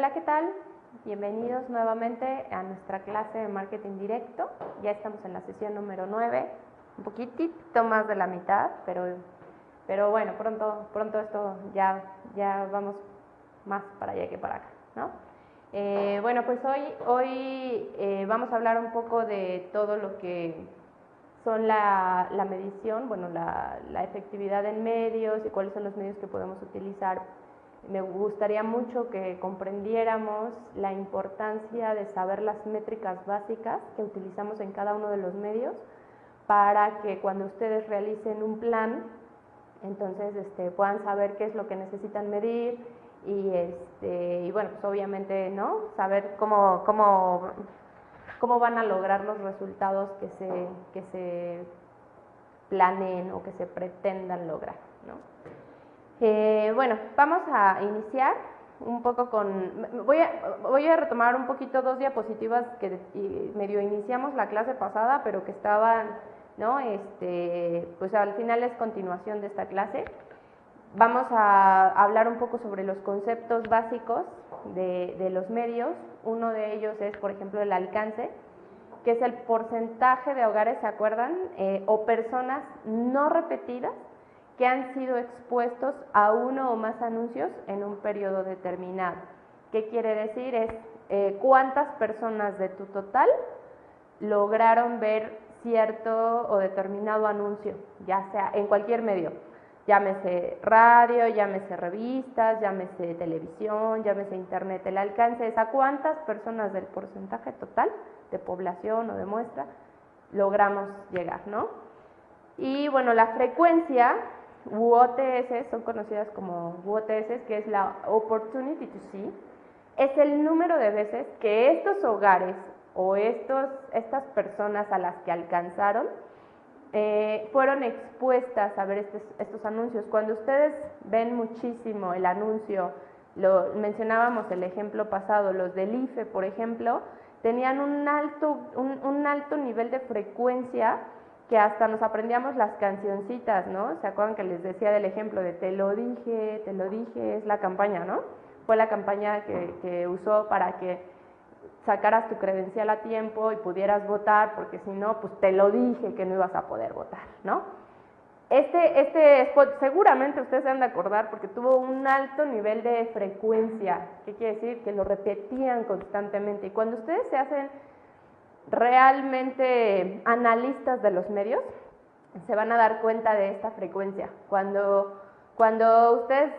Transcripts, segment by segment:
Hola, ¿qué tal? Bienvenidos nuevamente a nuestra clase de marketing directo. Ya estamos en la sesión número 9, un poquitito más de la mitad, pero bueno, pronto esto ya vamos más para allá que para acá, ¿no? Bueno, pues hoy vamos a hablar un poco de todo lo que son la medición, bueno, la efectividad en medios y cuáles son los medios que podemos utilizar. Me gustaría mucho que comprendiéramos la importancia de saber las métricas básicas que utilizamos en cada uno de los medios para que cuando ustedes realicen un plan, entonces puedan saber qué es lo que necesitan medir y bueno, pues obviamente, ¿no? Saber cómo van a lograr los resultados que se planeen o que se pretendan lograr, ¿no? Bueno, vamos a iniciar un poco voy a retomar un poquito dos diapositivas que medio iniciamos la clase pasada, pero que estaban, ¿no? Pues al final es continuación de esta clase. Vamos a hablar un poco sobre los conceptos básicos de los medios. Uno de ellos es, por ejemplo, el alcance, que es el porcentaje de hogares, ¿se acuerdan? O personas no repetidas que han sido expuestos a uno o más anuncios en un periodo determinado. ¿Qué quiere decir? Es cuántas personas de tu total lograron ver cierto o determinado anuncio, ya sea en cualquier medio, llámese radio, llámese revistas, llámese televisión, llámese internet. El alcance es a cuántas personas del porcentaje total de población o de muestra logramos llegar, ¿no? Y bueno, la frecuencia UOTS, son conocidas como UOTS, que es la Opportunity to See, es el número de veces que estos hogares o estas personas a las que alcanzaron fueron expuestas a ver estos anuncios. Cuando ustedes ven muchísimo el anuncio, mencionábamos el ejemplo pasado, los del IFE, por ejemplo, tenían un alto nivel de frecuencia, que hasta nos aprendíamos las cancioncitas, ¿no? ¿Se acuerdan que les decía del ejemplo de te lo dije, es la campaña, ¿no? Fue la campaña que usó para que sacaras tu credencial a tiempo y pudieras votar, porque si no, pues te lo dije que no ibas a poder votar, ¿no? Este spot seguramente ustedes se han de acordar porque tuvo un alto nivel de frecuencia. ¿Qué quiere decir? Que lo repetían constantemente. Y cuando ustedes se hacen realmente analistas de los medios, se van a dar cuenta de esta frecuencia. Cuando ustedes,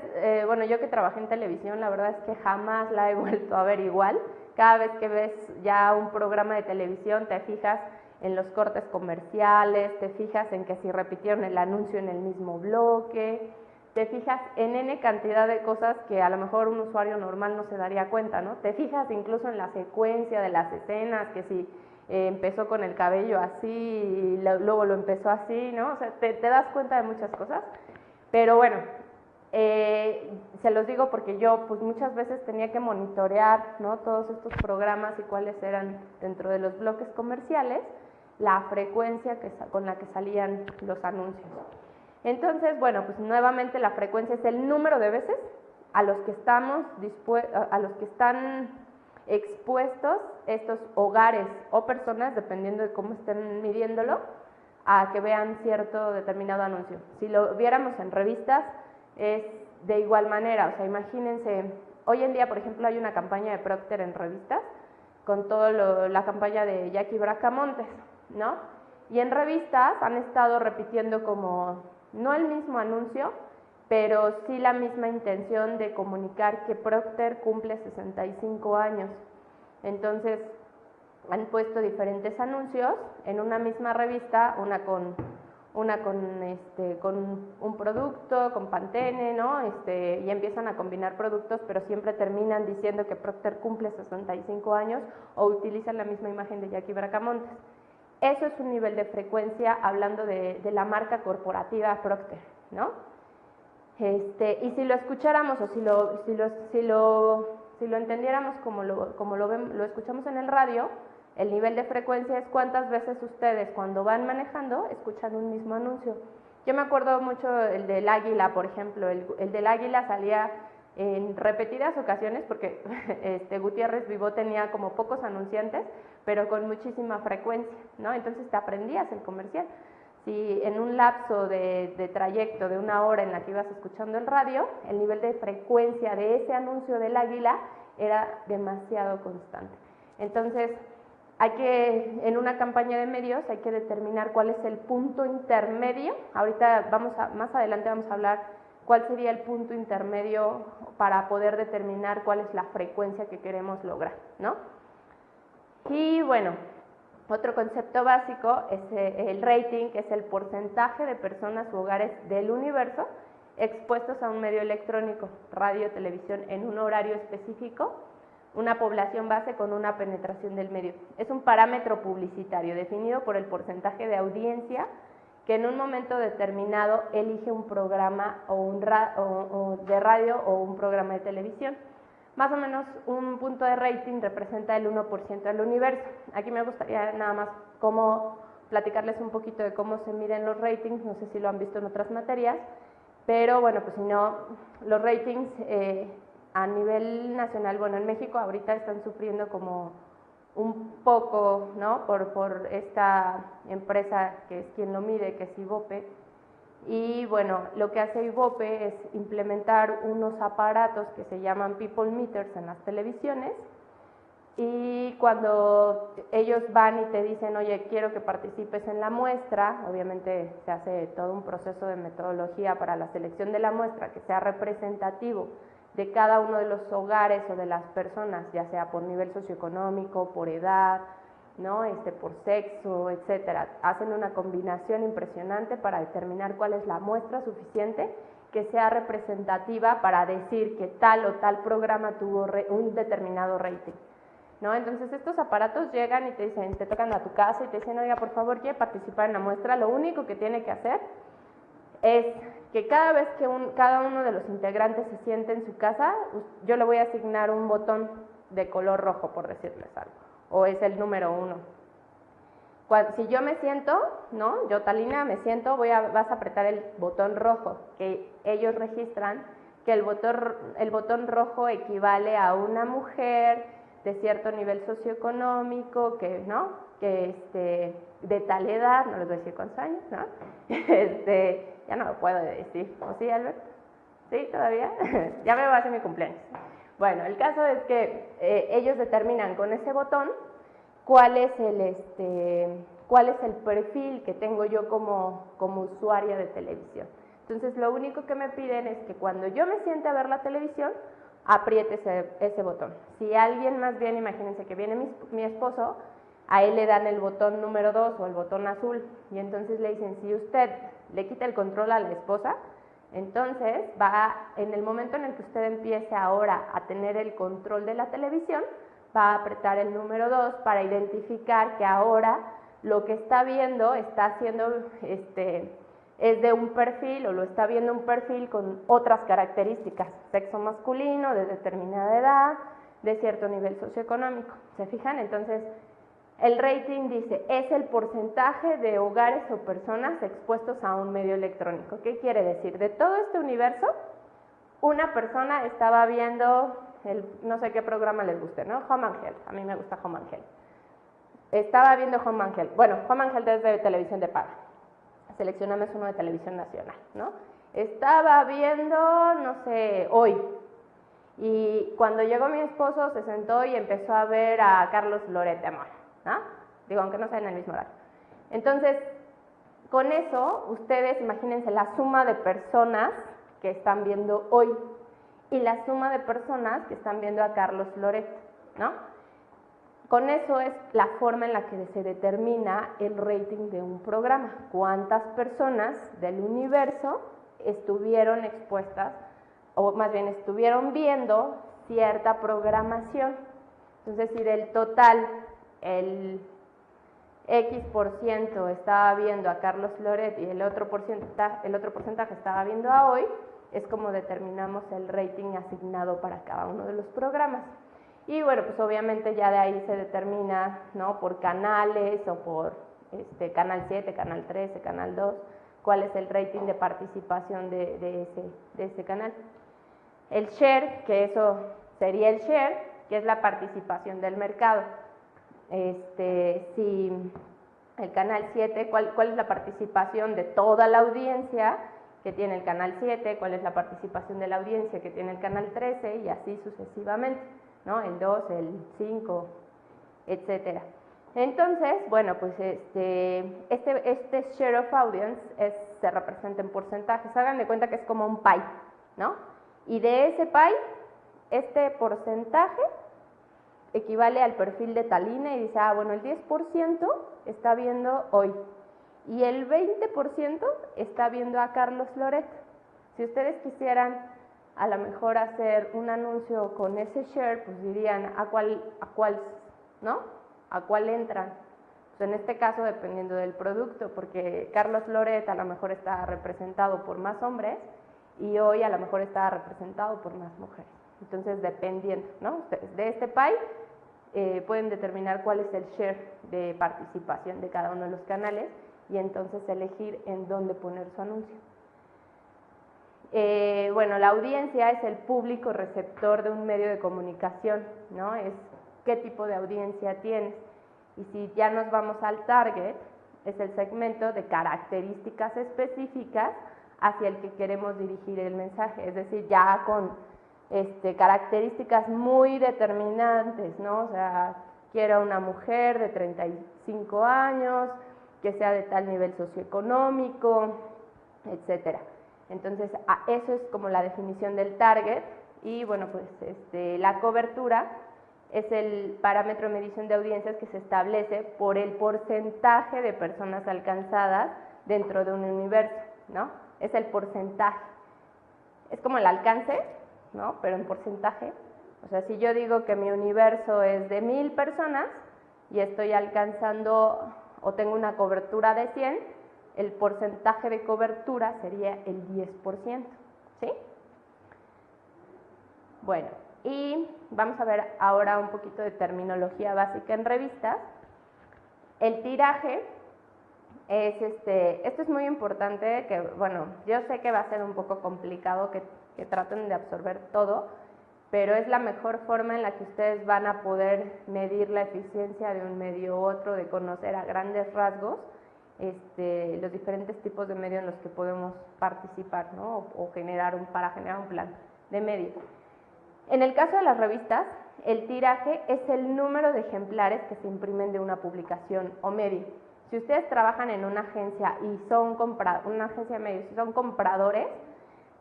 bueno, yo que trabajé en televisión, la verdad es que jamás la he vuelto a ver igual. Cada vez que ves ya un programa de televisión, te fijas en los cortes comerciales, te fijas en que si repitieron el anuncio en el mismo bloque, te fijas en N cantidad de cosas que a lo mejor un usuario normal no se daría cuenta, ¿no? Te fijas incluso en la secuencia de las escenas, que si empezó con el cabello así y luego lo empezó así, ¿no? O sea, te das cuenta de muchas cosas, pero bueno, se los digo porque yo pues muchas veces tenía que monitorear, ¿no? Todos estos programas y cuáles eran dentro de los bloques comerciales, la frecuencia con la que salían los anuncios. Entonces, bueno, pues nuevamente la frecuencia es el número de veces a los que están expuestos estos hogares o personas, dependiendo de cómo estén midiéndolo, a que vean cierto determinado anuncio. Si lo viéramos en revistas, es de igual manera. O sea, imagínense, hoy en día, por ejemplo, hay una campaña de Procter en revistas, con toda la campaña de Jackie Bracamontes, ¿no? Y en revistas han estado repitiendo como, no el mismo anuncio, pero sí la misma intención de comunicar que Procter cumple 65 años. Entonces, han puesto diferentes anuncios en una misma revista, una con un producto, con Pantene, ¿no? Y empiezan a combinar productos, pero siempre terminan diciendo que Procter cumple 65 años o utilizan la misma imagen de Jackie Bracamontes. Eso es un nivel de frecuencia hablando de la marca corporativa Procter, ¿no? Y si lo escucháramos o si lo entendiéramos como lo escuchamos en el radio, el nivel de frecuencia es cuántas veces ustedes cuando van manejando escuchan un mismo anuncio. Yo me acuerdo mucho el del Águila, por ejemplo, el del Águila salía en repetidas ocasiones, porque Gutiérrez Vivó tenía como pocos anunciantes, pero con muchísima frecuencia, ¿no? Entonces te aprendías el comercial. Si en un lapso de trayecto de 1 hora en la que ibas escuchando el radio, el nivel de frecuencia de ese anuncio del águila era demasiado constante. Entonces, en una campaña de medios hay que determinar cuál es el punto intermedio. Ahorita más adelante vamos a hablar cuál sería el punto intermedio para poder determinar cuál es la frecuencia que queremos lograr, ¿no? Y bueno, otro concepto básico es el rating, que es el porcentaje de personas u hogares del universo expuestos a un medio electrónico, radio, televisión, en un horario específico, una población base con una penetración del medio. Es un parámetro publicitario definido por el porcentaje de audiencia que en un momento determinado elige un programa o de radio o un programa de televisión. Más o menos un punto de rating representa el 1% del universo. Aquí me gustaría nada más platicarles un poquito de cómo se miden los ratings, no sé si lo han visto en otras materias, pero bueno, pues si no, los ratings a nivel nacional, bueno, en México ahorita están sufriendo como un poco, ¿no? Por esta empresa que es quien lo mide, que es Ibope. Y bueno, lo que hace Ibope es implementar unos aparatos que se llaman people meters en las televisiones, y cuando ellos van y te dicen, oye, quiero que participes en la muestra, obviamente se hace todo un proceso de metodología para la selección de la muestra que sea representativo de cada uno de los hogares o de las personas, ya sea por nivel socioeconómico, por edad, ¿no? Por sexo, etcétera. Hacen una combinación impresionante para determinar cuál es la muestra suficiente que sea representativa para decir que tal o tal programa tuvo un determinado rating, ¿no? Entonces estos aparatos llegan y te dicen, te tocan a tu casa y te dicen, oiga, por favor, quiere participar en la muestra. Lo único que tiene que hacer es que cada vez que cada uno de los integrantes se siente en su casa, yo le voy a asignar un botón de color rojo, por decirles algo, o es el número 1. Si yo me siento, ¿no? Yo, Talina, me siento, vas a apretar el botón rojo, que ellos registran que el botón rojo equivale a una mujer de cierto nivel socioeconómico, de tal edad, no les voy a decir cuántos años, ¿no? Ya no lo puedo decir, ¿o sí, Albert? ¿Sí, todavía? Ya me va a hacer mi cumpleaños. Bueno, el caso es que ellos determinan con ese botón cuál es el perfil que tengo yo como usuaria de televisión. Entonces, lo único que me piden es que cuando yo me siente a ver la televisión, apriete ese botón. Si alguien más bien, imagínense que viene mi esposo, a él le dan el botón número 2 o el botón azul, y entonces le dicen, si usted le quita el control a la esposa, entonces en el momento en el que usted empiece ahora a tener el control de la televisión, va a apretar el número 2 para identificar que ahora lo que está viendo está haciendo, es de un perfil, o lo está viendo un perfil con otras características, sexo masculino, de determinada edad, de cierto nivel socioeconómico. ¿Se fijan? Entonces, el rating dice, es el porcentaje de hogares o personas expuestos a un medio electrónico. ¿Qué quiere decir? De todo este universo, una persona estaba viendo, no sé qué programa les guste, ¿no? Home and Health, a mí me gusta Home and Health. Estaba viendo Home and Health. Bueno, Home and Health es de televisión de paga. Seleccionamos uno de televisión nacional, ¿no? Estaba viendo, no sé, Hoy. Y cuando llegó mi esposo, se sentó y empezó a ver a Carlos Loret de Mola, ¿no? Digo, aunque no sea en el mismo horario. Entonces, con eso, ustedes imagínense la suma de personas que están viendo Hoy y la suma de personas que están viendo a Carlos Loret, ¿no? Con eso es la forma en la que se determina el rating de un programa. ¿Cuántas personas del universo estuvieron expuestas, o más bien estuvieron viendo cierta programación? Entonces, si del total el X% estaba viendo a Carlos Loret y el otro porcentaje estaba viendo a Hoy, es como determinamos el rating asignado para cada uno de los programas. Y bueno, pues obviamente ya de ahí se determina, ¿no? Por canales o por canal 7, canal 13, canal 2, cuál es el rating de participación de ese canal. el share, que eso sería el share, que es la participación del mercado. Si el canal 7, ¿cuál es la participación de toda la audiencia que tiene el canal 7? ¿Cuál es la participación de la audiencia que tiene el canal 13? Y así sucesivamente, ¿no? El 2, el 5, etcétera. Entonces, bueno, pues este share of audience se representa en porcentajes. Hagan de cuenta que es como un pie, ¿no? Y de ese pie, este porcentaje equivale al perfil de Talina y dice, bueno, el 10% está viendo hoy y el 20% está viendo a Carlos Loret. Si ustedes quisieran a lo mejor hacer un anuncio con ese share, pues dirían a cuál, ¿no? ¿A cuál entran? Pues en este caso dependiendo del producto, porque Carlos Loret a lo mejor está representado por más hombres y hoy a lo mejor está representado por más mujeres. Entonces dependiendo, ¿no? Ustedes de este pie pueden determinar cuál es el share de participación de cada uno de los canales y entonces elegir en dónde poner su anuncio. Bueno, la audiencia es el público receptor de un medio de comunicación, ¿no? Es qué tipo de audiencia tienes. Y si ya nos vamos al target, es el segmento de características específicas hacia el que queremos dirigir el mensaje, es decir, ya con características muy determinantes, ¿no? O sea, quiero una mujer de 35 años, que sea de tal nivel socioeconómico, etcétera. Entonces, eso es como la definición del target y bueno, pues la cobertura es el parámetro de medición de audiencias que se establece por el porcentaje de personas alcanzadas dentro de un universo, ¿no? Es el porcentaje. Es como el alcance, ¿no? Pero en porcentaje. O sea, si yo digo que mi universo es de 1000 personas y estoy alcanzando o tengo una cobertura de 100, el porcentaje de cobertura sería el 10%, ¿sí? Bueno, y vamos a ver ahora un poquito de terminología básica en revistas. El tiraje es esto es muy importante, que bueno, yo sé que va a ser un poco complicado que traten de absorber todo, pero es la mejor forma en la que ustedes van a poder medir la eficiencia de un medio u otro, de conocer a grandes rasgos los diferentes tipos de medios en los que podemos participar, ¿no? O para generar un plan de medios. En el caso de las revistas, el tiraje es el número de ejemplares que se imprimen de una publicación o medio. Si ustedes trabajan en una agencia y son una agencia de medios y son compradores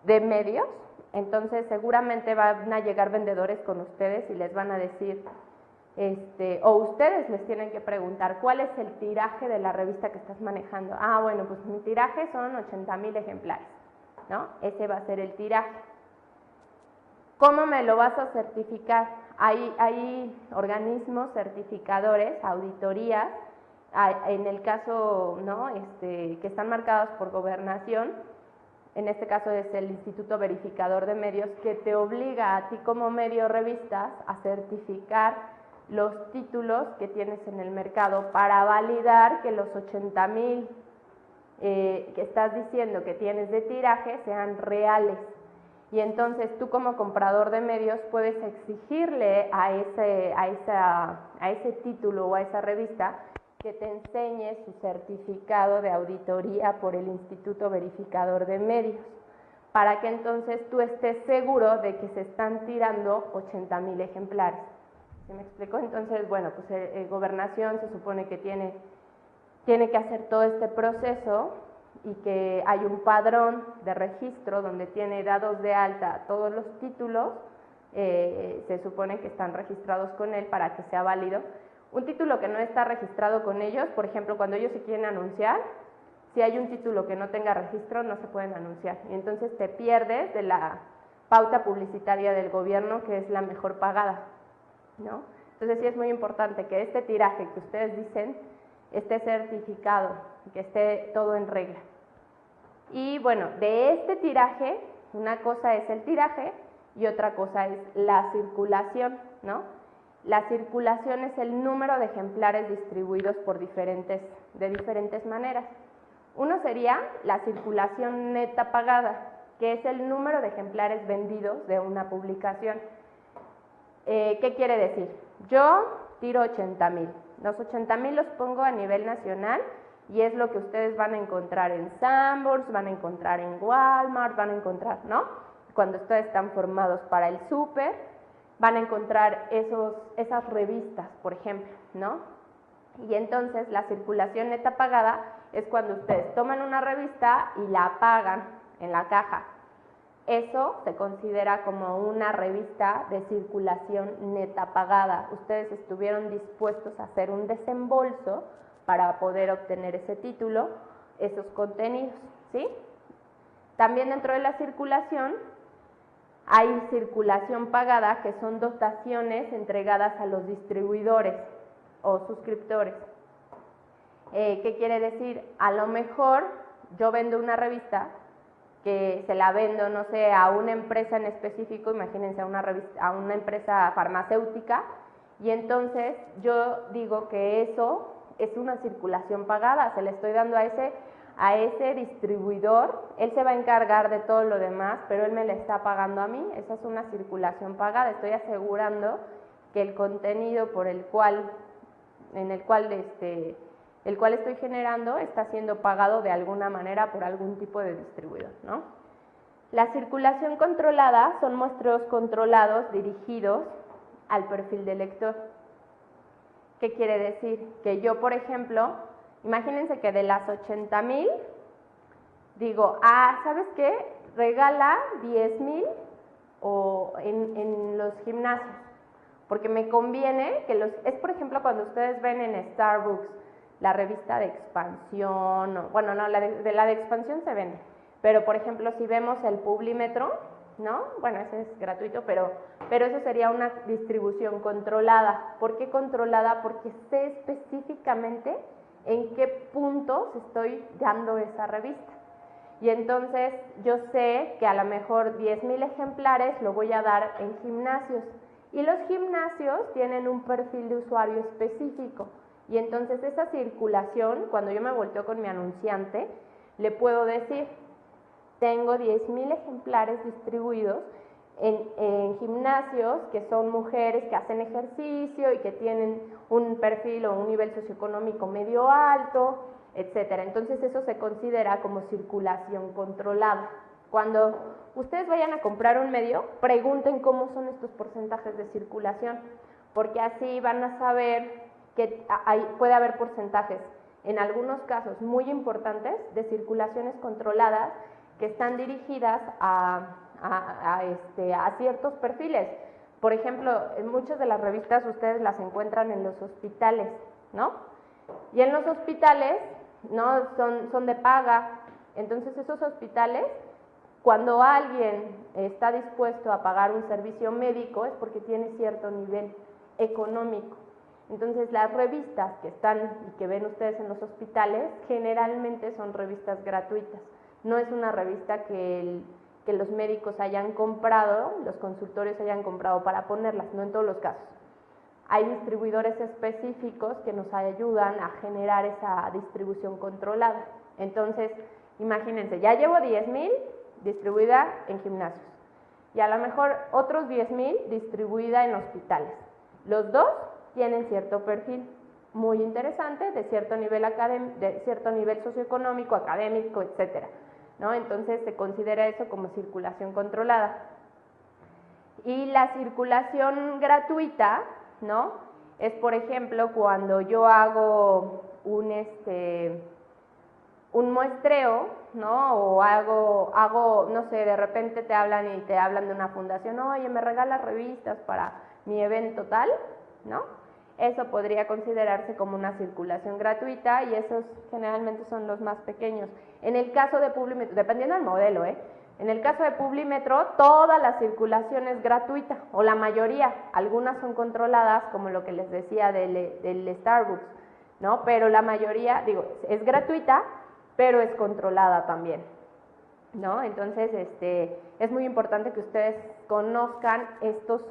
de medios, entonces seguramente van a llegar vendedores con ustedes y les van a decir, o ustedes les tienen que preguntar, ¿cuál es el tiraje de la revista que estás manejando? Bueno, pues mi tiraje son 80,000 ejemplares, ¿no? Ese va a ser el tiraje. ¿Cómo me lo vas a certificar? Hay organismos certificadores, auditorías, en el caso, ¿no? Que están marcados por gobernación. En este caso es el Instituto Verificador de Medios, que te obliga a ti como medio revistas a certificar los títulos que tienes en el mercado para validar que los 80,000 que estás diciendo que tienes de tiraje sean reales. Y entonces tú como comprador de medios puedes exigirle a ese título o a esa revista que te enseñe su certificado de auditoría por el Instituto Verificador de Medios, para que entonces tú estés seguro de que se están tirando 80,000 ejemplares. ¿Sí me explico? Entonces, bueno, pues Gobernación se supone que tiene que hacer todo este proceso y que hay un padrón de registro donde tiene dados de alta todos los títulos, se supone que están registrados con él para que sea válido. Un título que no está registrado con ellos, por ejemplo, cuando ellos se quieren anunciar, si hay un título que no tenga registro, no se pueden anunciar. Y entonces te pierdes de la pauta publicitaria del gobierno, que es la mejor pagada, ¿no? Entonces sí es muy importante que este tiraje que ustedes dicen esté certificado, que esté todo en regla. Y bueno, de este tiraje, una cosa es el tiraje y otra cosa es la circulación, ¿no? La circulación es el número de ejemplares distribuidos de diferentes maneras. Uno sería la circulación neta pagada, que es el número de ejemplares vendidos de una publicación. ¿Qué quiere decir? Yo tiro 80,000. Los 80,000 los pongo a nivel nacional y es lo que ustedes van a encontrar en Sanborns, van a encontrar en Walmart, van a encontrar, ¿no? Cuando ustedes están formados para el súper, van a encontrar esas revistas, por ejemplo, ¿no? Y entonces la circulación neta pagada es cuando ustedes toman una revista y la pagan en la caja. Eso se considera como una revista de circulación neta pagada. Ustedes estuvieron dispuestos a hacer un desembolso para poder obtener ese título, esos contenidos, ¿sí? También dentro de la circulación hay circulación pagada, que son dotaciones entregadas a los distribuidores o suscriptores. ¿Qué quiere decir? A lo mejor yo vendo una revista que se la vendo, no sé, a una empresa en específico, imagínense a una empresa farmacéutica, y entonces yo digo que eso es una circulación pagada, se le estoy dando a ese distribuidor, él se va a encargar de todo lo demás, pero él me le está pagando a mí, esa es una circulación pagada, estoy asegurando que el contenido el cual estoy generando está siendo pagado de alguna manera por algún tipo de distribuidor, ¿no? La circulación controlada son muestreos controlados dirigidos al perfil del lector. ¿Qué quiere decir? Que yo, por ejemplo, imagínense que de las 80,000, digo, ¿sabes qué? Regala 10,000 en los gimnasios, porque me conviene que es por ejemplo cuando ustedes ven en Starbucks la revista de expansión, bueno, no, la de expansión se vende, pero por ejemplo si vemos el Publímetro, ¿no? Bueno, ese es gratuito, pero eso sería una distribución controlada. ¿Por qué controlada? Porque sé específicamente en qué puntos estoy dando esa revista. Y entonces yo sé que a lo mejor 10,000 ejemplares lo voy a dar en gimnasios. Y los gimnasios tienen un perfil de usuario específico. Y entonces esa circulación, cuando yo me volteo con mi anunciante, le puedo decir, tengo 10,000 ejemplares distribuidos en gimnasios que son mujeres que hacen ejercicio y que tienen un perfil o un nivel socioeconómico medio alto, etcétera. Entonces eso se considera como circulación controlada. Cuando ustedes vayan a comprar un medio, pregunten cómo son estos porcentajes de circulación, porque así van a saber que puede haber porcentajes, en algunos casos muy importantes, de circulaciones controladas que están dirigidas a ciertos perfiles. Por ejemplo, en muchas de las revistas ustedes las encuentran en los hospitales, ¿no? Y en los hospitales, ¿no? Son de paga. Entonces esos hospitales, cuando alguien está dispuesto a pagar un servicio médico es porque tiene cierto nivel económico. Entonces las revistas que están y que ven ustedes en los hospitales generalmente son revistas gratuitas. No es una revista que los médicos hayan comprado, los consultores hayan comprado para ponerlas, no en todos los casos. Hay distribuidores específicos que nos ayudan a generar esa distribución controlada. Entonces, imagínense, ya llevo 10,000 distribuida en gimnasios y a lo mejor otros 10,000 distribuida en hospitales. Los dos tienen cierto perfil muy interesante, de cierto nivel socioeconómico, académico, etcétera, ¿no? Entonces se considera eso como circulación controlada. Y la circulación gratuita, ¿no? Es, por ejemplo, cuando yo hago un muestreo, ¿no? O hago, no sé, de repente te hablan de una fundación, oye, me regalas revistas para mi evento tal, ¿no? Eso podría considerarse como una circulación gratuita y esos generalmente son los más pequeños. En el caso de Publímetro, dependiendo del modelo, en el caso de Publímetro, toda la circulación es gratuita, o la mayoría, algunas son controladas, como lo que les decía del Starbucks, ¿no? Pero la mayoría, es gratuita, pero es controlada también, ¿no? Entonces, es muy importante que ustedes conozcan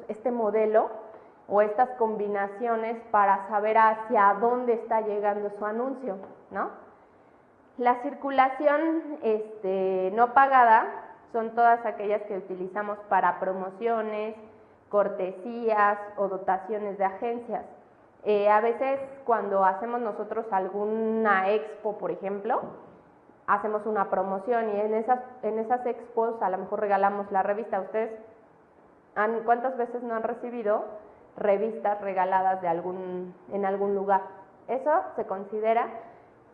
este modelo o estas combinaciones para saber hacia dónde está llegando su anuncio, ¿no? La circulación no pagada son todas aquellas que utilizamos para promociones, cortesías o dotaciones de agencias. A veces cuando hacemos nosotros alguna expo, por ejemplo, hacemos una promoción y en esas expos a lo mejor regalamos la revista. ¿Ustedes cuántas veces no han recibido revistas regaladas en algún lugar? Eso se considera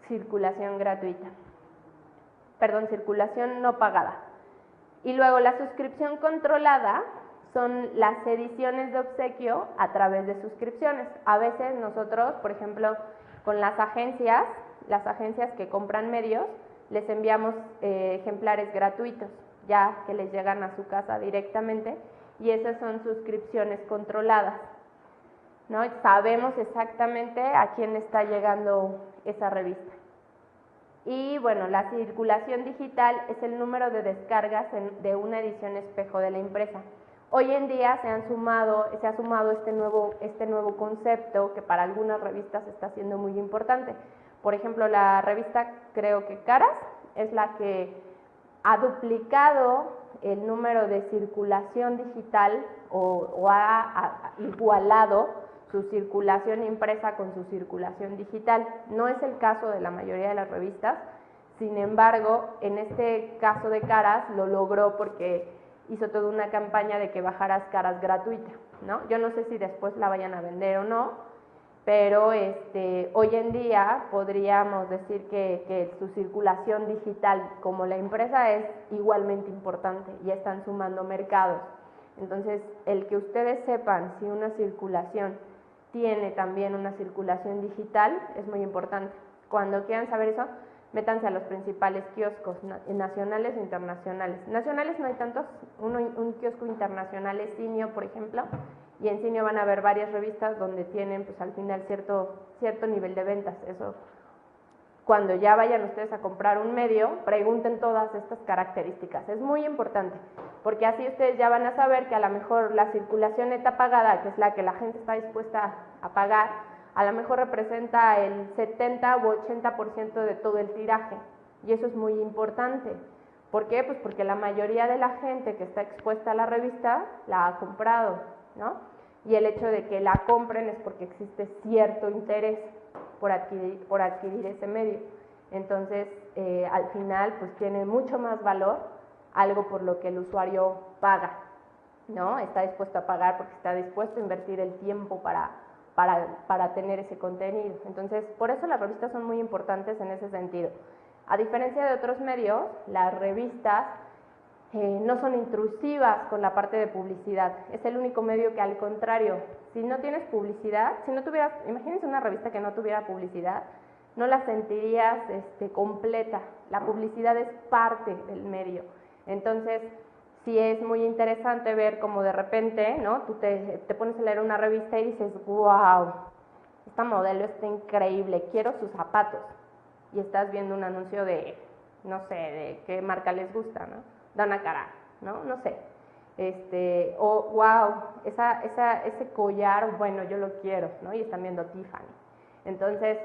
circulación gratuita. Perdón, circulación no pagada. Y luego la suscripción controlada son las ediciones de obsequio a través de suscripciones. A veces nosotros, por ejemplo, con las agencias que compran medios, les enviamos ejemplares gratuitos, ya que les llegan a su casa directamente, y esas son suscripciones controladas, ¿no? Sabemos exactamente a quién está llegando esa revista. Y bueno, la circulación digital es el número de descargas de una edición espejo de la impresa. Hoy en día se ha sumado este nuevo concepto que para algunas revistas está siendo muy importante. Por ejemplo, la revista, creo que Caras, es la que ha duplicado el número de circulación digital o ha igualado su circulación impresa con su circulación digital. No es el caso de la mayoría de las revistas, sin embargo, en este caso de Caras lo logró porque hizo toda una campaña de que bajaras Caras gratuita, ¿no? Yo no sé si después la vayan a vender o no, pero hoy en día podríamos decir que su circulación digital como la impresa es igualmente importante y están sumando mercados. Entonces, el que ustedes sepan si una circulación tiene también una circulación digital es muy importante. Cuando quieran saber eso, métanse a los principales kioscos nacionales e internacionales. Nacionales no hay tantos, un kiosco internacional es Cineo, por ejemplo, y en Cineo van a ver varias revistas donde tienen pues al final cierto nivel de ventas. Eso, cuando ya vayan ustedes a comprar un medio, pregunten todas estas características. Es muy importante, porque así ustedes ya van a saber que a lo mejor la circulación neta pagada, que es la que la gente está dispuesta a pagar, a lo mejor representa el 70 u 80% de todo el tiraje, y eso es muy importante. ¿Por qué? Pues porque la mayoría de la gente que está expuesta a la revista la ha comprado, ¿no? Y el hecho de que la compren es porque existe cierto interés por adquirir ese medio. Entonces, al final, pues tiene mucho más valor algo por lo que el usuario paga, ¿no? Está dispuesto a pagar porque está dispuesto a invertir el tiempo para tener ese contenido. Entonces, por eso las revistas son muy importantes en ese sentido. A diferencia de otros medios, las revistas no son intrusivas con la parte de publicidad. Es el único medio que, al contrario, si no tienes publicidad, imagínense una revista que no tuviera publicidad, no la sentirías completa. La publicidad es parte del medio. Entonces, sí es muy interesante ver cómo de repente, ¿no? Tú te pones a leer una revista y dices, wow, esta modelo está increíble, quiero sus zapatos. Y estás viendo un anuncio de, no sé, de qué marca les gusta, ¿no? Donna Karan, ¿no? No sé. O wow, ese collar, bueno, yo lo quiero, ¿no? Y están viendo Tiffany. Entonces,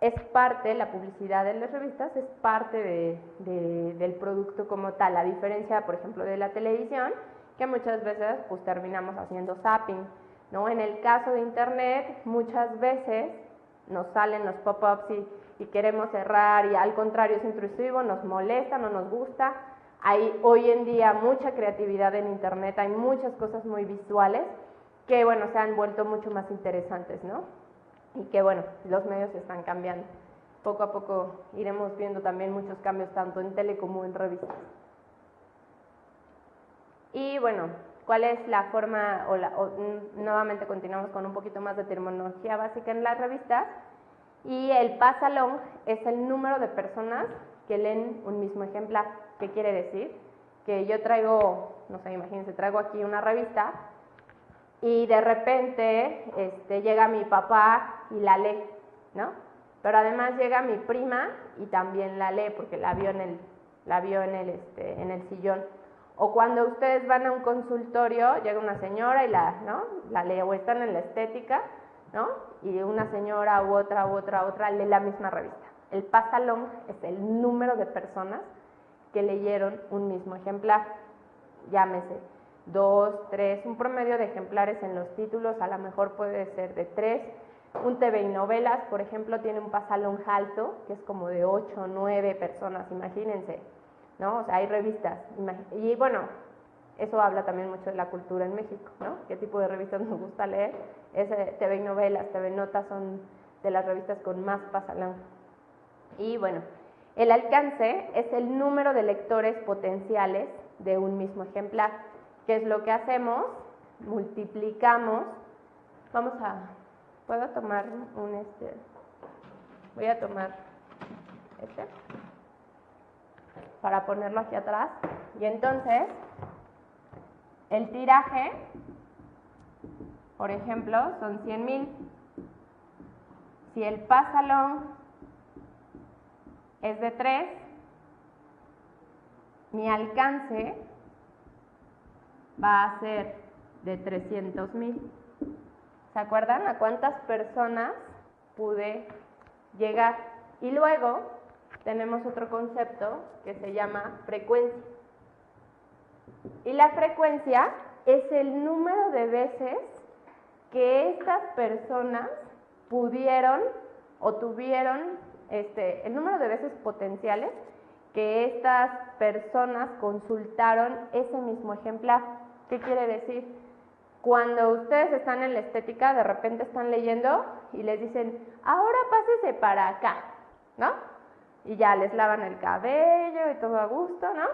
es parte, la publicidad de las revistas es parte del producto como tal, a diferencia, por ejemplo, de la televisión, que muchas veces pues terminamos haciendo zapping, ¿no? En el caso de internet, muchas veces nos salen los pop-ups y queremos cerrar, y al contrario es intrusivo, nos molesta, no nos gusta. Hay hoy en día mucha creatividad en internet, hay muchas cosas muy visuales que, bueno, se han vuelto mucho más interesantes, ¿no? Y que, bueno, los medios están cambiando. Poco a poco iremos viendo también muchos cambios tanto en tele como en revistas. Y bueno, ¿cuál es la forma? Nuevamente continuamos con un poquito más de terminología básica en las revistas. Y el pass along es el número de personas que leen un mismo ejemplar. ¿Qué quiere decir? Que yo traigo, no sé, imagínense, traigo aquí una revista y de repente llega mi papá y la lee, ¿no? Pero además llega mi prima y también la lee porque la vio en el sillón. O cuando ustedes van a un consultorio, llega una señora y la lee, o están en la estética, ¿no? Y una señora u otra lee la misma revista. El pass along es el número de personas que leyeron un mismo ejemplar. Llámese 2, 3, un promedio de ejemplares en los títulos, a lo mejor puede ser de 3. Un TV y novelas, por ejemplo, tiene un pasalón alto, que es como de 8 o 9 personas, imagínense, ¿no? O sea, hay revistas, y bueno, eso habla también mucho de la cultura en México, ¿no? ¿Qué tipo de revistas nos gusta leer? TV y novelas, TV Notas son de las revistas con más pasalón. Y bueno, el alcance es el número de lectores potenciales de un mismo ejemplar. ¿Qué es lo que hacemos? Multiplicamos, ¿puedo tomar voy a tomar para ponerlo aquí atrás, y entonces el tiraje, por ejemplo, son 100,000. Si el pasalón es de 3, mi alcance va a ser de 300,000. ¿Se acuerdan a cuántas personas pude llegar? Y luego tenemos otro concepto que se llama frecuencia. Y la frecuencia es el número de veces que estas personas pudieron o tuvieron, el número de veces potenciales que estas personas consultaron ese mismo ejemplar. ¿Qué quiere decir? Cuando ustedes están en la estética, de repente están leyendo y les dicen, ahora pásese para acá, ¿no? Y ya les lavan el cabello y todo a gusto, ¿no?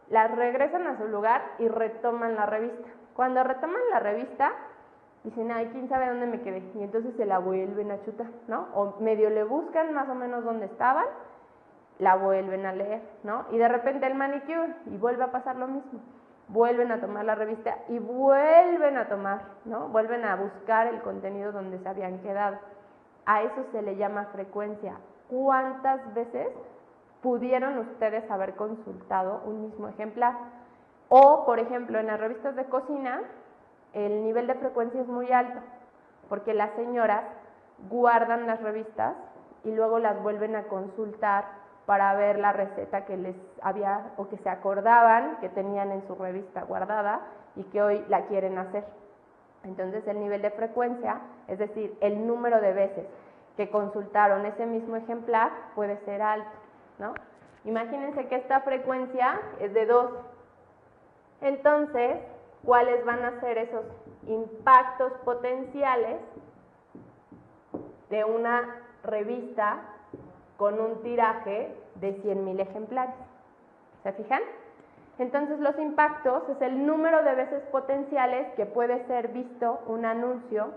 Las regresan a su lugar y retoman la revista. Cuando retoman la revista, dicen, ay, quién sabe dónde me quedé, y entonces se la vuelven a chutar, ¿no? O medio le buscan más o menos dónde estaban, la vuelven a leer, ¿no? Y de repente el manicure, y vuelve a pasar lo mismo. Vuelven a tomar la revista y vuelven a tomar, ¿no? Vuelven a buscar el contenido donde se habían quedado. A eso se le llama frecuencia. ¿Cuántas veces pudieron ustedes haber consultado un mismo ejemplar? O, por ejemplo, en las revistas de cocina, el nivel de frecuencia es muy alto, porque las señoras guardan las revistas y luego las vuelven a consultar para ver la receta que les había o que se acordaban que tenían en su revista guardada y que hoy la quieren hacer. Entonces el nivel de frecuencia, es decir, el número de veces que consultaron ese mismo ejemplar puede ser alto, ¿no? Imagínense que esta frecuencia es de 2. Entonces, ¿cuáles van a ser esos impactos potenciales de una revista con un tiraje de 100,000 ejemplares? ¿Se fijan? Entonces los impactos es el número de veces potenciales que puede ser visto un anuncio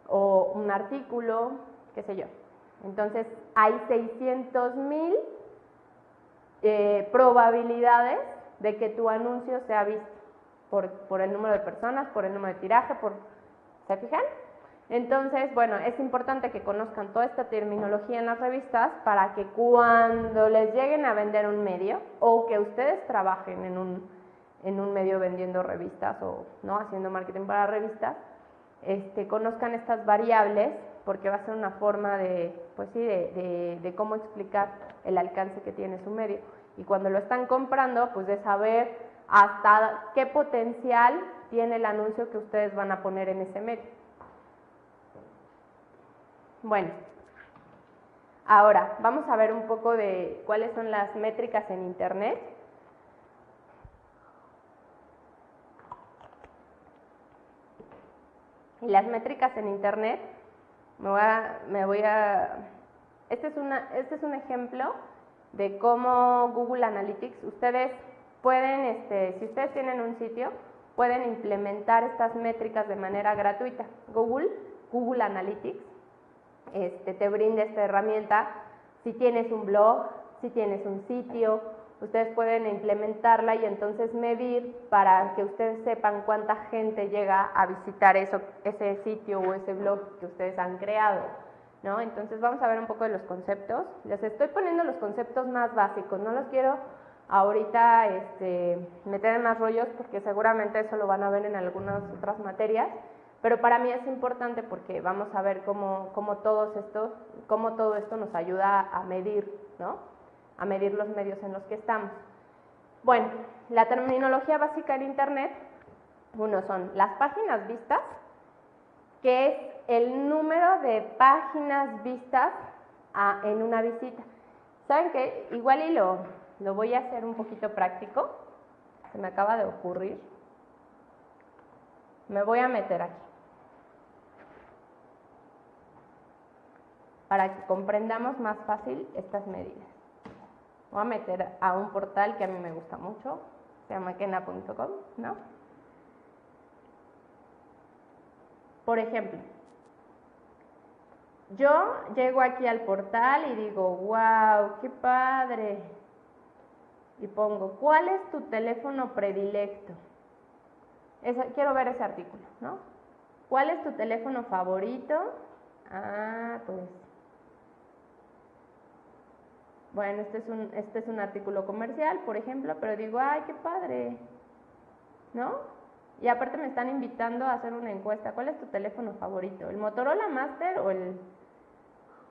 o un artículo, qué sé yo. Entonces hay 600,000 probabilidades de que tu anuncio sea visto por el número de personas, por el número de tiraje, ¿se fijan? Entonces, bueno, es importante que conozcan toda esta terminología en las revistas para que cuando les lleguen a vender un medio o que ustedes trabajen en un medio vendiendo revistas o no haciendo marketing para revistas, conozcan estas variables, porque va a ser una forma de, pues sí, de cómo explicar el alcance que tiene su medio. Y cuando lo están comprando, pues de saber hasta qué potencial tiene el anuncio que ustedes van a poner en ese medio. Bueno, ahora vamos a ver un poco de cuáles son las métricas en Internet. Y las métricas en Internet, este es un ejemplo de cómo Google Analytics, ustedes pueden, si ustedes tienen un sitio, pueden implementar estas métricas de manera gratuita. Google Analytics, te brinda esta herramienta. Si tienes un blog, si tienes un sitio, ustedes pueden implementarla y entonces medir para que ustedes sepan cuánta gente llega a visitar ese sitio o ese blog que ustedes han creado, ¿no? Entonces vamos a ver un poco de los conceptos. Les estoy poniendo los conceptos más básicos, no los quiero ahorita meter en más rollos porque seguramente eso lo van a ver en algunas otras materias. Pero para mí es importante porque vamos a ver cómo todo esto nos ayuda a medir, ¿no? A medir los medios en los que estamos. Bueno, la terminología básica en Internet, uno son las páginas vistas, que es el número de páginas vistas en una visita. ¿Saben qué? Igual y lo voy a hacer un poquito práctico. Se me acaba de ocurrir. Me voy a meter aquí, para que comprendamos más fácil estas medidas. Voy a meter a un portal que a mí me gusta mucho, se llama kena.com, ¿no? Por ejemplo, yo llego aquí al portal y digo, wow, qué padre. Y pongo, ¿cuál es tu teléfono predilecto? Quiero ver ese artículo, ¿no? ¿Cuál es tu teléfono favorito? Pues... Bueno, este es un artículo comercial, por ejemplo, pero digo, ¡ay, qué padre! ¿No? Y aparte me están invitando a hacer una encuesta. ¿Cuál es tu teléfono favorito? ¿El Motorola Master o el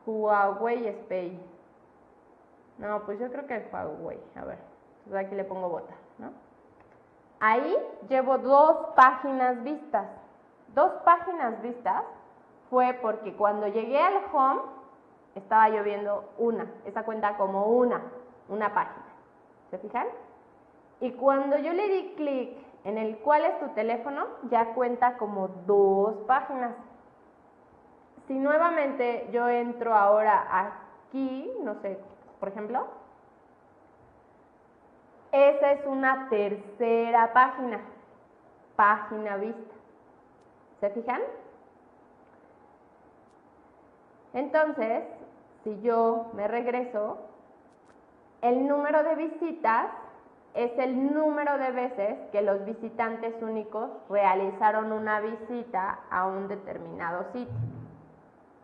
Huawei Spay? No, pues yo creo que el Huawei. A ver, entonces aquí le pongo votar, ¿no? Ahí llevo 2 páginas vistas. 2 páginas vistas fue porque cuando llegué al home estaba yo viendo esa cuenta como una página. ¿Se fijan? Y cuando yo le di clic en el cuál es tu teléfono, ya cuenta como 2 páginas. Si nuevamente yo entro ahora aquí, no sé, por ejemplo, esa es una tercera página vista. ¿Se fijan? Entonces, si yo me regreso, el número de visitas es el número de veces que los visitantes únicos realizaron una visita a un determinado sitio.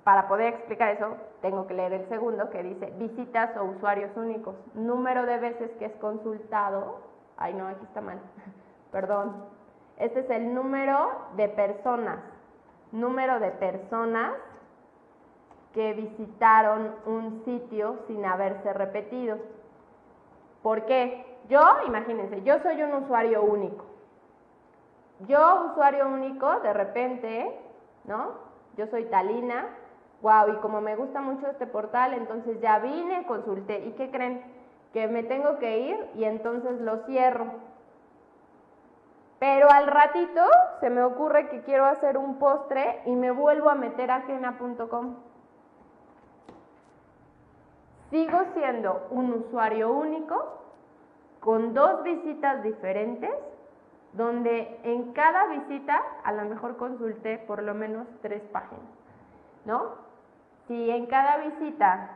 Para poder explicar eso, tengo que leer el segundo que dice visitas o usuarios únicos. Número de veces que es consultado. Ay, no, aquí está mal. Perdón. Este es el número de personas. Número de personas que visitaron un sitio sin haberse repetido. ¿Por qué? Yo, imagínense, yo soy un usuario único. Yo, usuario único, de repente, ¿no? Yo soy Talina, wow, y como me gusta mucho este portal, entonces ya vine, consulté, ¿y qué creen? Que me tengo que ir y entonces lo cierro. Pero al ratito se me ocurre que quiero hacer un postre y me vuelvo a meter a kena.com. Sigo siendo un usuario único con 2 visitas diferentes, donde en cada visita a lo mejor consulté por lo menos 3 páginas, ¿no? Si en cada visita...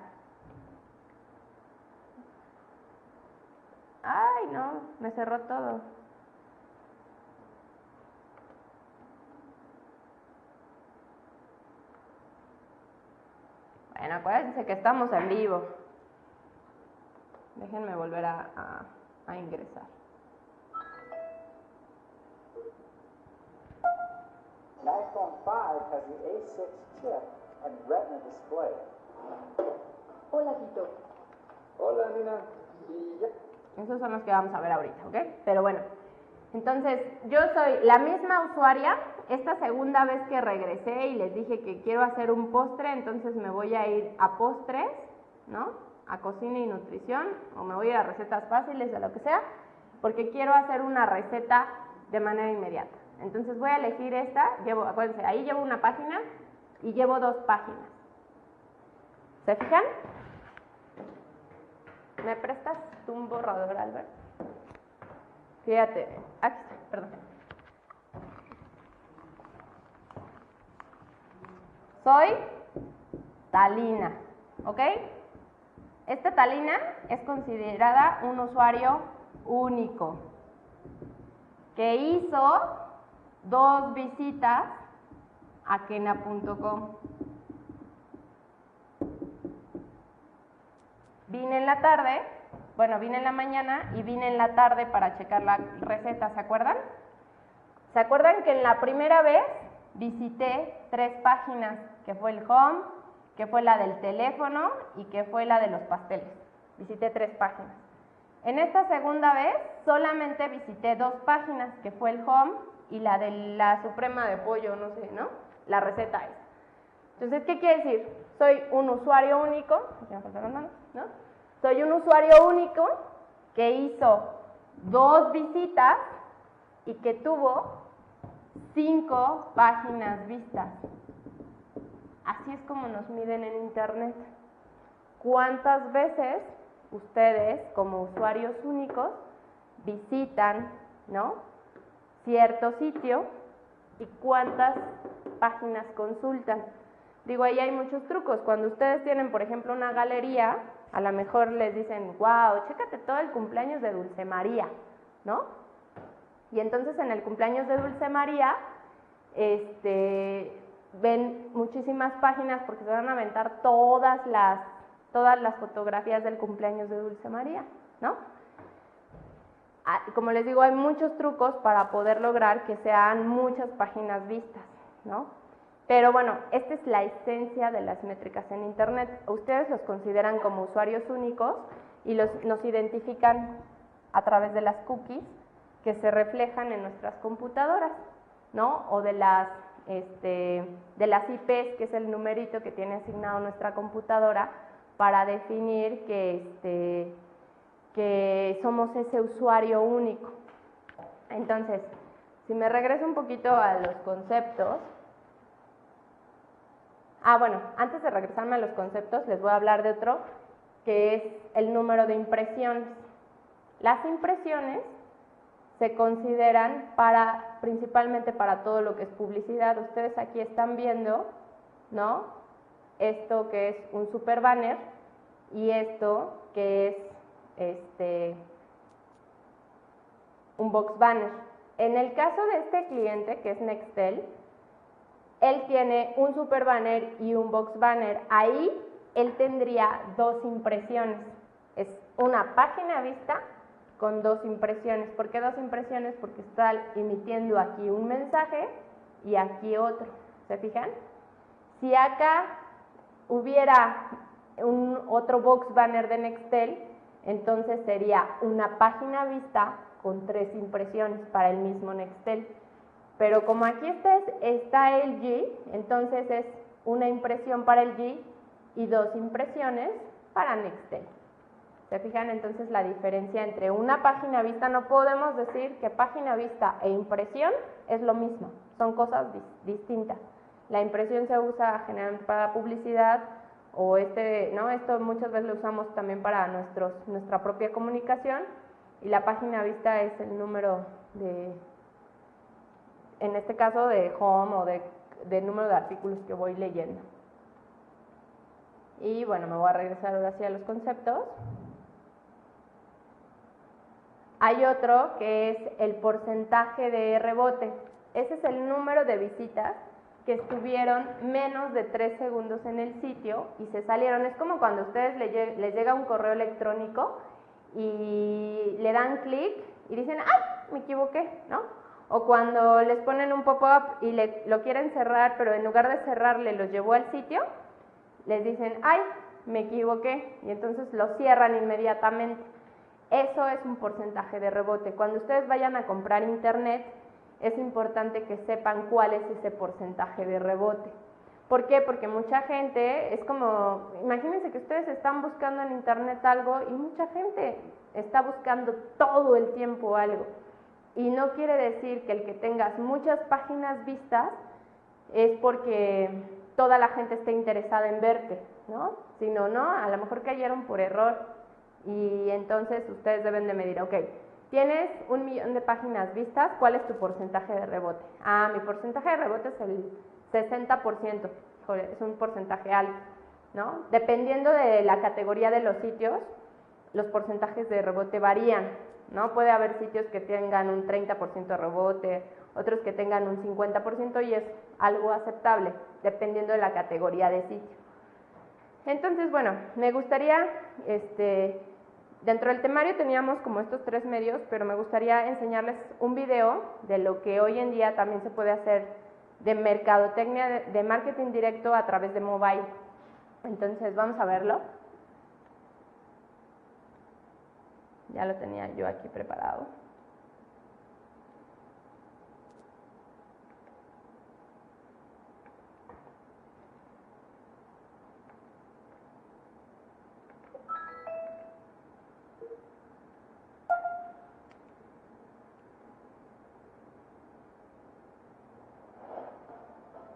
¡Ay, no! Me cerró todo. Bueno, acuérdense que estamos en vivo. Déjenme volver a ingresar. An iPhone 5 has the A6 chip and Retina display. Hola, Tito. Hola, Nina. Y ya. Esos son los que vamos a ver ahorita, ¿ok? Pero bueno, entonces yo soy la misma usuaria. Esta segunda vez que regresé y les dije que quiero hacer un postre, entonces me voy a ir a postres, ¿no? A cocina y nutrición, o me voy a ir a recetas fáciles, o lo que sea, porque quiero hacer una receta de manera inmediata. Entonces voy a elegir esta, acuérdense, ahí llevo una página y llevo 2 páginas. ¿Se fijan? ¿Me prestas tú un borrador, Albert? Fíjate, aquí está, perdón. Soy Talina, ¿ok? Esta Talina es considerada un usuario único que hizo 2 visitas a kena.com. Vine en la tarde, vine en la mañana y vine en la tarde para checar la receta, ¿se acuerdan? ¿Se acuerdan que en la primera vez visité 3 páginas, que fue el home, que fue la del teléfono y que fue la de los pasteles? Visité 3 páginas. En esta segunda vez solamente visité 2 páginas, que fue el home y la de la suprema de pollo, no sé, ¿no? La receta esa. Entonces, ¿qué quiere decir? Soy un usuario único, ¿no? Soy un usuario único que hizo 2 visitas y que tuvo 5 páginas vistas. Así es como nos miden en internet. ¿Cuántas veces ustedes, como usuarios únicos, visitan, ¿no?, cierto sitio y cuántas páginas consultan? Digo, ahí hay muchos trucos. Cuando ustedes tienen, por ejemplo, una galería, a lo mejor les dicen, wow, chécate todo el cumpleaños de Dulce María, ¿no? Y entonces en el cumpleaños de Dulce María, ven muchísimas páginas porque se van a aventar todas las fotografías del cumpleaños de Dulce María, ¿no? Como les digo, hay muchos trucos para poder lograr que sean muchas páginas vistas, ¿no? Pero bueno, esta es la esencia de las métricas en internet. Ustedes los consideran como usuarios únicos y nos identifican a través de las cookies que se reflejan en nuestras computadoras, ¿no? O de las IPs, que es el numerito que tiene asignado nuestra computadora para definir que somos ese usuario único. Entonces, si me regreso un poquito a los conceptos. Bueno, antes de regresarme a los conceptos, les voy a hablar de otro, que es el número de impresiones. Las impresiones se consideran principalmente para todo lo que es publicidad. Ustedes aquí están viendo, ¿no?, esto que es un super banner y esto que es un box banner. En el caso de este cliente, que es Nextel, él tiene un super banner y un box banner. Ahí él tendría 2 impresiones. Es una página vista con 2 impresiones. ¿Por qué 2 impresiones? Porque está emitiendo aquí un mensaje y aquí otro. ¿Se fijan? Si acá hubiera otro box banner de Nextel, entonces sería una página vista con 3 impresiones para el mismo Nextel. Pero como aquí está el G, entonces es una impresión para el G y 2 impresiones para Nextel. ¿Se fijan? Entonces la diferencia entre una página vista, no podemos decir que página vista e impresión es lo mismo, son cosas distintas. La impresión se usa generalmente para publicidad o ¿no? Esto muchas veces lo usamos también para nuestra propia comunicación, y la página vista es el número en este caso de home o de número de artículos que voy leyendo. Y bueno, me voy a regresar ahora sí a los conceptos. Hay otro que es el porcentaje de rebote. Ese es el número de visitas que estuvieron menos de 3 segundos en el sitio y se salieron. Es como cuando a ustedes les llega un correo electrónico y le dan clic y dicen, ¡ay, me equivoqué!, ¿no? O cuando les ponen un pop-up y lo quieren cerrar, pero en lugar de cerrarle los llevó al sitio, les dicen, ¡ay, me equivoqué!, y entonces lo cierran inmediatamente. Eso es un porcentaje de rebote. Cuando ustedes vayan a comprar internet, es importante que sepan cuál es ese porcentaje de rebote. ¿Por qué? Porque mucha gente, es como, imagínense que ustedes están buscando en internet algo y mucha gente está buscando todo el tiempo algo. Y no quiere decir que el que tengas muchas páginas vistas es porque toda la gente esté interesada en verte, ¿no? Sino, no, a lo mejor cayeron por error y entonces ustedes deben de medir, ok, tienes 1 millón de páginas vistas, ¿cuál es tu porcentaje de rebote? Mi porcentaje de rebote es el 60%, es un porcentaje alto, ¿no? Dependiendo de la categoría de los sitios, los porcentajes de rebote varían, ¿no? Puede haber sitios que tengan un 30% de rebote, otros que tengan un 50% y es algo aceptable, dependiendo de la categoría de sitio. Entonces, bueno, me gustaría, dentro del temario teníamos como estos 3 medios, pero me gustaría enseñarles un video de lo que hoy en día también se puede hacer de mercadotecnia, de marketing directo a través de mobile. Entonces, vamos a verlo. Ya lo tenía yo aquí preparado.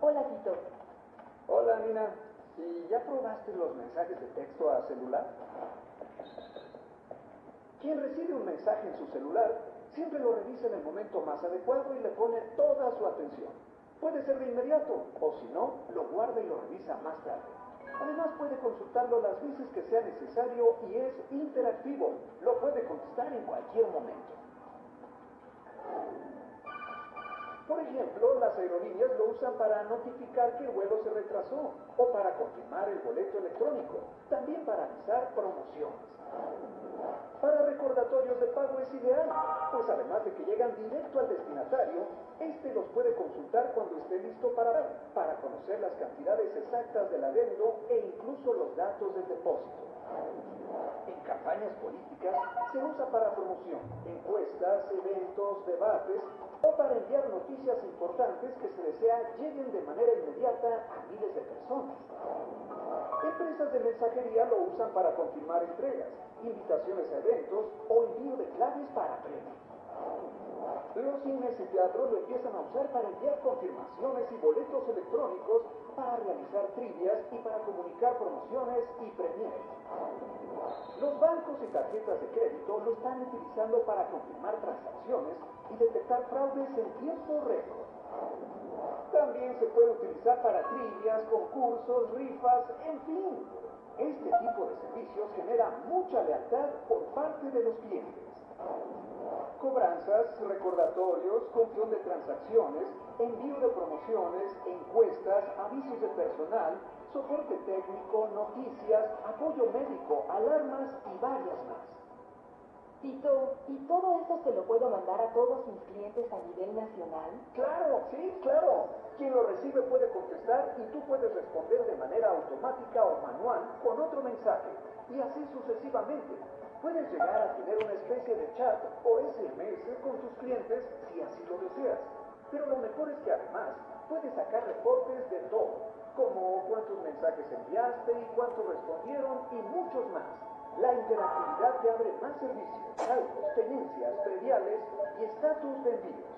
Hola, Tito. Hola, Nina. ¿Y ya probaste los mensajes de texto a celular? Quien recibe un mensaje en su celular siempre lo revisa en el momento más adecuado y le pone toda su atención. Puede ser de inmediato, o si no, lo guarda y lo revisa más tarde. Además puede consultarlo las veces que sea necesario y es interactivo. Lo puede contestar en cualquier momento. Por ejemplo, las aerolíneas lo usan para notificar que el vuelo se retrasó o para confirmar el boleto electrónico, también para avisar promociones. Para recordatorios de pago es ideal, pues además de que llegan directo al destinatario, este los puede consultar cuando esté listo para conocer las cantidades exactas del adendo e incluso los datos del depósito. En campañas políticas se usa para promoción, encuestas, eventos, debates o para enviar noticias importantes que se desea lleguen de manera inmediata a miles de personas. Empresas de mensajería lo usan para confirmar entregas, invitaciones a eventos o envío de claves para premios. Los cines y teatros lo empiezan a usar para enviar confirmaciones y boletos electrónicos, para realizar trivias y para comunicar promociones y premios. Los bancos y tarjetas de crédito lo están utilizando para confirmar transacciones y detectar fraudes en tiempo récord. También se puede utilizar para trivias, concursos, rifas, en fin. Este tipo de servicios genera mucha lealtad por parte de los clientes. Cobranzas, recordatorios, control de transacciones, envío de promociones, encuestas, avisos de personal, soporte técnico, noticias, apoyo médico, alarmas y varias más. Tito, ¿y todo esto se lo puedo mandar a todos mis clientes a nivel nacional? Claro, sí, claro. Quien lo recibe puede contestar y tú puedes responder de manera automática o manual con otro mensaje, y así sucesivamente. Puedes llegar a tener una especie de chat o SMS con tus clientes si así lo deseas. Pero lo mejor es que además puedes sacar reportes de todo, como cuántos mensajes enviaste y cuántos respondieron y muchos más. La interactividad te abre más servicios, saldos, tenencias, prediales y estatus de envíos.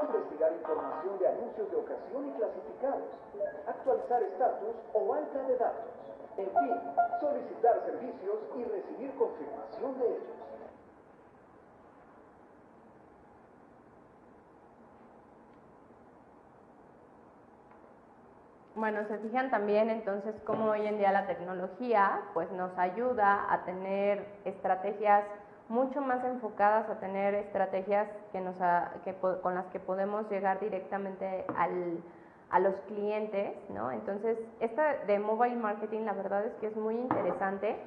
Investigar información de anuncios de ocasión y clasificados. Actualizar estatus o alta de datos. En fin, solicitar servicios y recibir confirmación de ellos. Bueno, se fijan también entonces cómo hoy en día la tecnología pues nos ayuda a tener estrategias mucho más enfocadas, a tener estrategias con las que podemos llegar directamente a los clientes, ¿no? Entonces, esta de mobile marketing la verdad es que es muy interesante.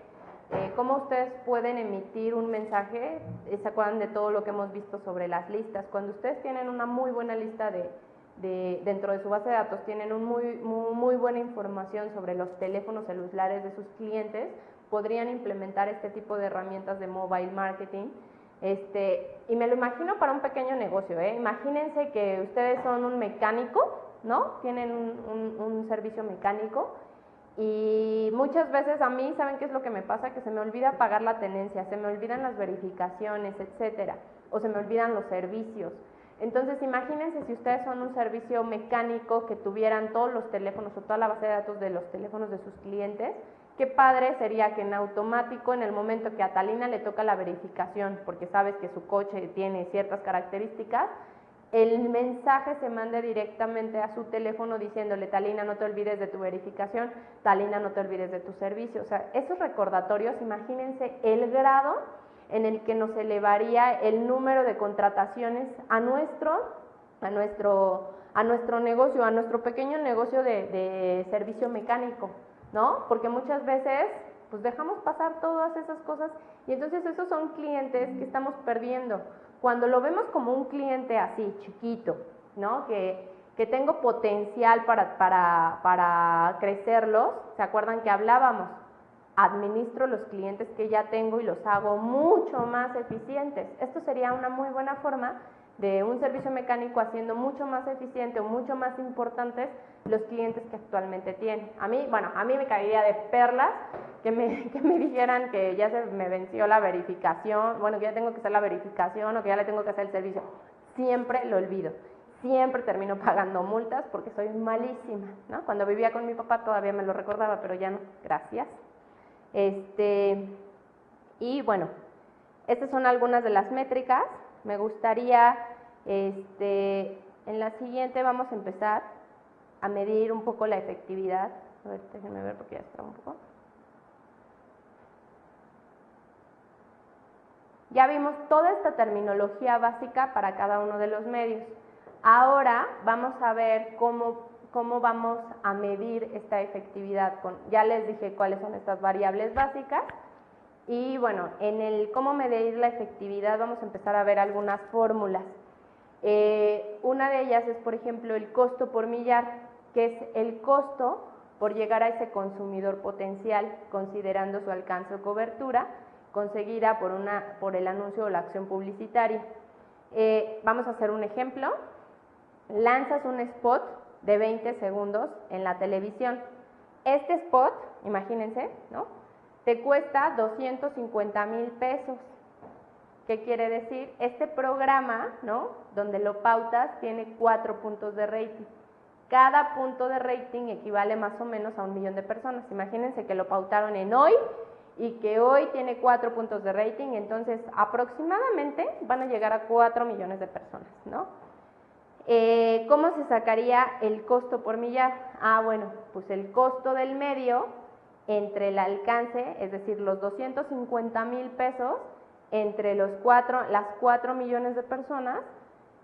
Cómo ustedes pueden emitir un mensaje, ¿se acuerdan de todo lo que hemos visto sobre las listas? Cuando ustedes tienen una muy buena lista dentro de su base de datos, tienen muy buena información sobre los teléfonos celulares de sus clientes, podrían implementar este tipo de herramientas de mobile marketing. Y me lo imagino para un pequeño negocio, Imagínense que ustedes son un mecánico, ¿no? Tienen un servicio mecánico y muchas veces a mí, ¿saben qué es lo que me pasa? Que se me olvida pagar la tenencia, se me olvidan las verificaciones, etcétera, o se me olvidan los servicios. Entonces, imagínense si ustedes son un servicio mecánico que tuvieran todos los teléfonos o toda la base de datos de los teléfonos de sus clientes. Qué padre sería que en automático, en el momento que a Talina le toca la verificación, porque sabes que su coche tiene ciertas características, el mensaje se mande directamente a su teléfono diciéndole: Talina, no te olvides de tu verificación, Talina, no te olvides de tu servicio. O sea, esos recordatorios, imagínense el grado en el que nos elevaría el número de contrataciones a nuestro negocio, a nuestro pequeño negocio de servicio mecánico, ¿no? Porque muchas veces pues dejamos pasar todas esas cosas y entonces esos son clientes que estamos perdiendo. Cuando lo vemos como un cliente así, chiquito, ¿no? Que tengo potencial para crecerlos, ¿se acuerdan que hablábamos? administro los clientes que ya tengo y los hago mucho más eficientes. Esto sería una muy buena forma de un servicio mecánico haciendo mucho más eficiente o mucho más importantes los clientes que actualmente tiene. A mí me caería de perlas que me dijeran que ya se me venció la verificación, bueno, que ya tengo que hacer la verificación o que ya le tengo que hacer el servicio. Siempre lo olvido. Siempre termino pagando multas porque soy malísima, ¿no? Cuando vivía con mi papá todavía me lo recordaba, pero ya no, gracias. Y bueno, estas son algunas de las métricas. Me gustaría, en la siguiente vamos a empezar a medir un poco la efectividad. A ver, déjenme ver porque ya está un poco. Ya vimos toda esta terminología básica para cada uno de los medios. Ahora vamos a ver cómo vamos a medir esta efectividad. Ya les dije cuáles son estas variables básicas. Y bueno, en el cómo medir la efectividad vamos a empezar a ver algunas fórmulas. Una de ellas es, por ejemplo, el costo por millar, que es el costo por llegar a ese consumidor potencial, considerando su alcance o cobertura, conseguida por el anuncio o la acción publicitaria. Vamos a hacer un ejemplo. Lanzas un spot de 20 segundos en la televisión. Este spot, imagínense, ¿no?, te cuesta 250,000 pesos. ¿Qué quiere decir? Este programa, ¿no?, donde lo pautas, tiene 4 puntos de rating. Cada punto de rating equivale más o menos a 1 millón de personas. Imagínense que lo pautaron en hoy y que hoy tiene 4 puntos de rating, entonces aproximadamente van a llegar a 4 millones de personas, ¿no? ¿Cómo se sacaría el costo por millar? Bueno, pues el costo del medio entre el alcance, es decir, los 250,000 pesos entre las 4 millones de personas,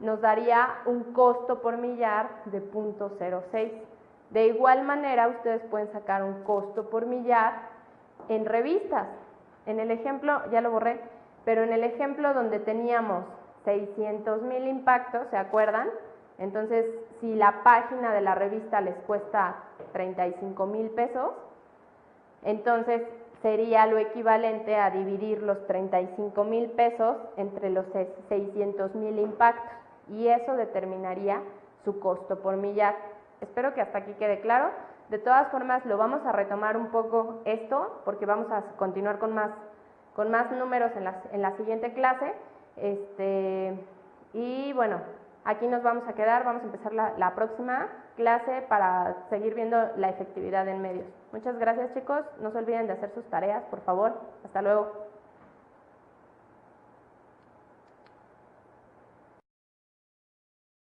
nos daría un costo por millar de 0.06. De igual manera, ustedes pueden sacar un costo por millar en revistas. En el ejemplo, ya lo borré, pero en el ejemplo donde teníamos 600,000 impactos, ¿se acuerdan? Entonces, si la página de la revista les cuesta 35,000 pesos, entonces sería lo equivalente a dividir los 35,000 pesos entre los 600,000 impactos, y eso determinaría su costo por millar. Espero que hasta aquí quede claro. De todas formas, lo vamos a retomar un poco esto, porque vamos a continuar con más números en la siguiente clase. Y bueno, aquí nos vamos a quedar, vamos a empezar la próxima clase para seguir viendo la efectividad en medios. Muchas gracias, chicos, no se olviden de hacer sus tareas, por favor. Hasta luego.